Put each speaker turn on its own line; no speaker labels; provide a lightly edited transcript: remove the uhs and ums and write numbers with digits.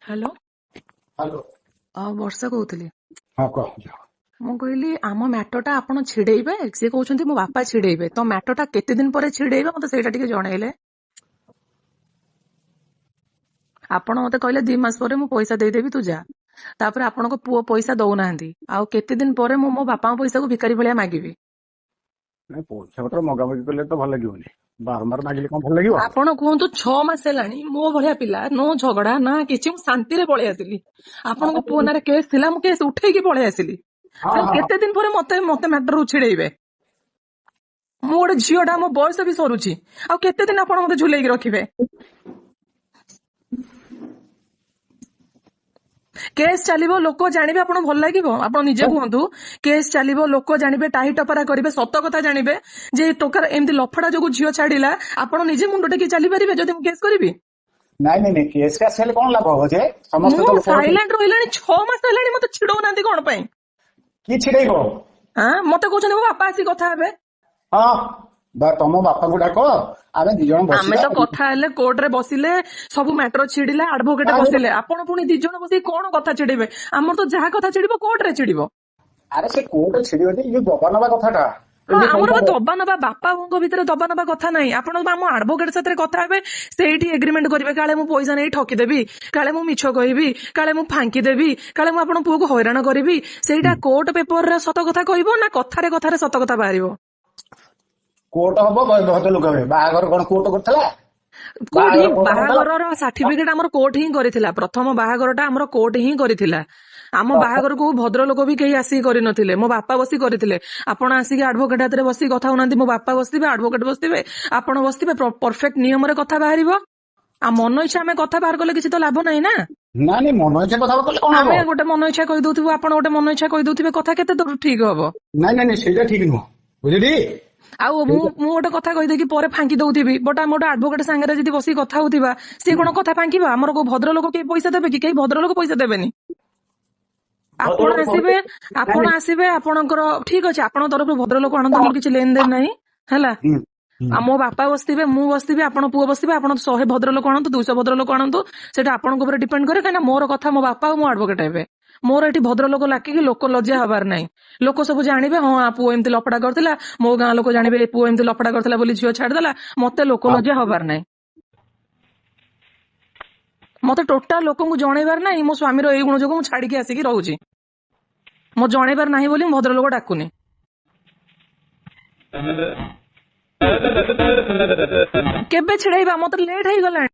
Hello.
Hello.
ବର୍ଷା କହୁଥିଲି।
ହଁ କହ।
ମୁଁ କହିଲି ଆମ ମ୍ୟାଟରଟା ଆପଣ ଛିଡେଇବେ, ସିଏ କହୁଛନ୍ତି ମୋ ବାପା ଛିଡେଇବେ, ତ ମ୍ୟାଟରଟା କେତେ ଦିନ ପରେ ଛିଡେଇବେ ମତେ ସେଇଟା ଟିକେ ଜଣେଇଲେ। ଆପଣ ମତେ କହିଲେ 2 ମାସ ପରେ ମୁଁ ପଇସା ଦେଇଦେବି ତୁ ଯା, ତାପରେ ଆପଣଙ୍କ ପୁଅ ପଇସା ଦଉନାହାନ୍ତି, ଆଉ କେତେ ଦିନ ପରେ ମୁଁ ମୋ ବାପାଙ୍କ ପଇସାକୁ ଭିକାରୀ ଭଳିଆ ମାଗିବି?
ନାଇଁ ପଇସା ପତ୍ର ମଗାମଗି କଲେ ତ ଭଲ ଲାଗିବନି, ବାରମ୍ବାର ମାଗିଲେ କଣ ଭଲ ଲାଗିବ?
ଆପଣ କୁହନ୍ତୁ 6 ମାସ ହେଲାଣି ମୋ ଭଳିଆ ପିଲା, ନୋ ଝଗଡା ନା କିଛି, ମୁଁ ଶାନ୍ତିରେ ପଳେଇ ଆସିଲି। ଆପଣଙ୍କ ପୁଅ ନାଁରେ କେସ୍ ଥିଲା, ମୁଁ କେସ୍ ଉଠେଇକି ପଳେଇ ଆସିଲି।
ହଁ ହଁ
କେତେ ଦିନ ପରେ ମତେ ମ୍ୟାଟରରୁ ଛିଡେଇବେ? ମୁଁ ଗୋଟେ ଝିଅଟା, ମୋ ବୟସ ବି ସରୁଛି, ଆଉ କେତେ ଦିନ ଆପଣ ମତେ ଝୁଲେଇକି ରଖିବେ? କେସ୍ ଚାଲିବ, ଲୋକ ଜାଣିବେ, ଆପଣ ଭଲ ଲାଗିବ? ଆପଣ ନିଜେ କୁହନ୍ତୁ। କେସ୍ ଚାଲିବ, ଲୋକ ଜାଣିବେ, ଟାହି ଟପରା କରିବେ, ସତ କଥା ଜାଣିବେ ଯେ ଟୋକାର ଏମିତି ଲଫଡା ଯୋଗୁ ଝିଅ ଛାଡିଲା। ଆପଣ ନିଜେ ମୁଣ୍ଡ ଟେକି ଚାଲିପାରିବେ ଯଦି ମୁଁ କେସ୍ କରିବି?
ନାଇଁ ନାଇଁ ନାଇଁ କେସ୍ କାସ୍ ହେଲେ କଣ ଲାଭ ହବ ଯେ? ସମସ୍ତେ
ମୁଁ
ତ ଲୋକ
ସାଇଲେଣ୍ଟ ରହିଲାଣି 6 ମାସ ହେଲାଣି, ମତେ ଛିଡଉନାହାନ୍ତି କଣ ପାଇଁ?
କି ଛିଡେଇବ?
ମତେ କହୁଛନ୍ତି ମୋ ବାପା ଆସି କଥା ହେବେ।
ହଁ ତମ ବାପାଙ୍କୁ ଡାକ, ଆମେ 2 ଜଣ
ଆମେ
ବସିବା।
ତ କଥା ହେଲେ, କୋର୍ଟରେ ବସିଲେ, ସବୁ ମ୍ୟାଟର ଛିଡିଲା, ଆଡଭୋକେଟ ବସିଲେ, ଆପଣ ପୁଣି 2 ଜଣ ବସିକି କଣ କଥା ଛିଡିବେ? ଆମର ତ ଯାହା କଥା ଛିଡିବ କୋର୍ଟରେ ଛିଡିବ।
ଆରେ ସେ କୋର୍ଟ ଛିଡିବନି, ଇଏ ଦବା ନବା କଥାଟା।
ହଁ,
ଏବେ
ଆମର
ପଇସା
ଦବା ନବା, ବାପାଙ୍କ ଭିତରେ ଦବା ନବା କଥା ନାହିଁ। ଆପଣ ଆମ ଆଡଭୋକେଟ ସାଥିରେ କଥା ହେବେ, ସେଇଠି ଏଗ୍ରିମେଣ୍ଟ କରିବେ। କାଳେ ମୁଁ ପଇସା ନେଇ ଠକିଦେବି, କାଳେ ମୁଁ ମିଛ କହିବି, କାଳେ ମୁଁ ଫାଙ୍କି ଦେବି, କାଳେ ମୁଁ ଆପଣ ପୁଅକୁ ହଇରାଣ କରିବି, ସେଇଟା କୋର୍ଟ ପେପରରେ ସତ କଥା କହିବ ନା କଥାରେ କଥାରେ ସତ କଥା ବାହାରିବ?
କୋର୍ଟ ହବ, ଭଦ୍ର ଲୋକ ହେବେ। ବାହାଘର କଣ କୋର୍ଟ କରିଥିଲା?
କୋଉଠି
ବାହାଘର କୋର୍ଟ କରିଥିଲା?
ବାହାଘରର ସାର୍ଟିଫିକେଟ ଆମର କୋର୍ଟ ହିଁ କରିଥିଲା। ପ୍ରଥମ ବାହାଘରଟା ଆମର କୋର୍ଟ ହିଁ କରିଥିଲା। ଆମ ବାହାଘରକୁ ଭଦ୍ରଲୋକ ବି କେହି ଆସିକି କରିନଥିଲେ, ମୋ ବାପା ବସି କରିଥିଲେ। ଆପଣ ଆସିକି ଆଡଭୋକେଟ ହାତରେ ବସିକି କଥା ହଉନାହାନ୍ତି। ମୋ ବାପା ବସିଥିବେ, ଆଡଭୋକେଟ ବସିଥିବେ, ଆପଣ ବସିଥିବେ, ପରଫେକ୍ଟ ନିୟମରେ କଥା ବାହାରିବ। ଆଉ ମନ ଇଚ୍ଛା ଆମେ କଥା ବାହାର କଲେ କିଛି ତ ଲାଭ ନାହିଁ ନା।
ନାଇଁ ନାଇଁ ମନ ଇଚ୍ଛା କଥା କଲେ କଣ ହବ?
ଆମେ ଗୋଟେ ମନ ଇଚ୍ଛା କହିଦଉଥିବୁ, ଆପଣ ଗୋଟେ ମନ ଇଚ୍ଛା କହିଦଉଥିବେ, କଥା କେତେ ଦୂର ଠିକ ହବ?
ନାଇଁ ନାଇଁ ନାଇଁ ସେଇଟା ଠିକ ନୁହଁ, ବୁଝିଲି।
ଆଉ ମୁଁ ଗୋଟେ କଥା କହିଦେଇକି ପରେ ଫାଙ୍କି ଦଉଥିବି, ବଟ୍ ଆମେ ଗୋଟେ ଆଡଭୋକେଟ ସାଙ୍ଗରେ ଯଦି ବସିକି କଥା ହଉଥିବା, ସିଏ କଣ କଥା ଫାଙ୍କିବ? ଆମର କୋଉ ଭଦ୍ରଲୋକ କେହି ପଇସା ଦେବେ କି? କେହି ଭଦ୍ରଲୋକ ପଇସା ଦେବେନି। ଆପଣ ଆସିବେ, ଆପଣଙ୍କର ଠିକ ଅଛି, ଆପଣଙ୍କ ତରଫରୁ ଭଦ୍ରଲୋକ ଆଣନ୍ତୁ, ମୋର କିଛି ଲେନ ଦେନ ନାହିଁ ହେଲା। ଆଉ ମୋ ବାପା ବସିଥିବେ, ମୁଁ ବସିଥିବି, ଆପଣ ପୁଅ ବସିଥିବେ, ଆପଣ 100 ଭଦ୍ରଲୋକ ଆଣନ୍ତୁ, 200 ଭଦ୍ରଲୋକ ଆଣନ୍ତୁ, ସେଟା ଆପଣଙ୍କ ଉପରେ ଡିପେଣ୍ଡ କରେ। କାହିଁକିନା ମୋର କଥା ମୋ ବାପା ଆଉ ମୋ ଆଡଭୋକେଟ ହେବେ। ମୋର ଏଠି ଭଦ୍ରଲୋକ ଲାକିକି ଲୋକ ଲଜ୍ଜା ହବାର ନାହିଁ। ଲୋକ ସବୁ ଜାଣିବେ, ହଁ ପୁଅ ଏମିତି ଲଫଡା କରିଥିଲା, ମୋ ଗାଁ ଲୋକ ଜାଣିବେ ପୁଅ ଏମିତି ଲଫଡା କରିଥିଲା ବୋଲି ଝିଅ ଛାଡିଦେଲା। ମତେ ଲୋକ ଲଜ୍ଜା ହବାର ନାହିଁ। ମତେ ଟୋଟାଲ ଲୋକଙ୍କୁ ଜଣେଇବାର ନାହିଁ। ମୋ ସ୍ୱାମୀର ଏଇ ଗୁଣ ଯୋଗୁଁ ମୁଁ ଛାଡିକି ଆସିକି ରହୁଛି। ମୋ ଜଣେଇବାର ନାହିଁ ବୋଲି ମୁଁ ଭଦ୍ରଲୋକ ଡାକୁନି। କେବେ ଛିଡେଇବା? ମତେ ଲେଟ୍ ହେଇଗଲାଣି।